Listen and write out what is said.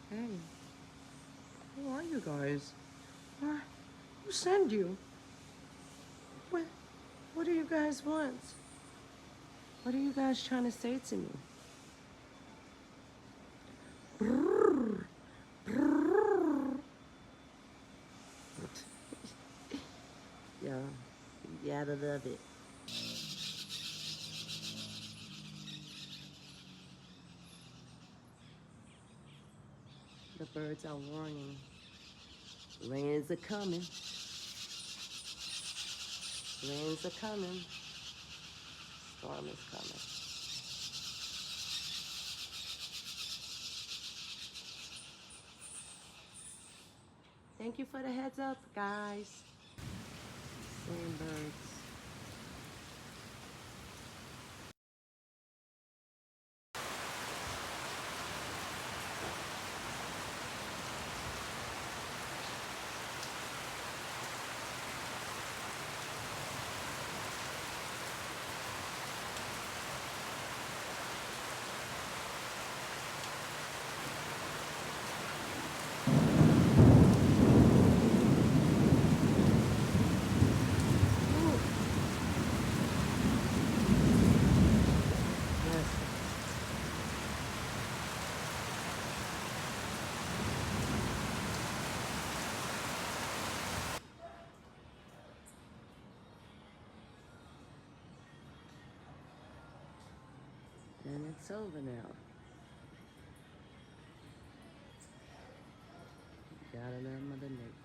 Hey, who are you guys? Who sent you? What, what do you guys want? What are you guys trying to say to me? Yeah, you gotta love it. The birds are warning. Rains are coming. Rains are coming. Storm is coming. Thank you for the heads up, guys. Same birds. Yes. And it's over now. Gotta love Mother Nature.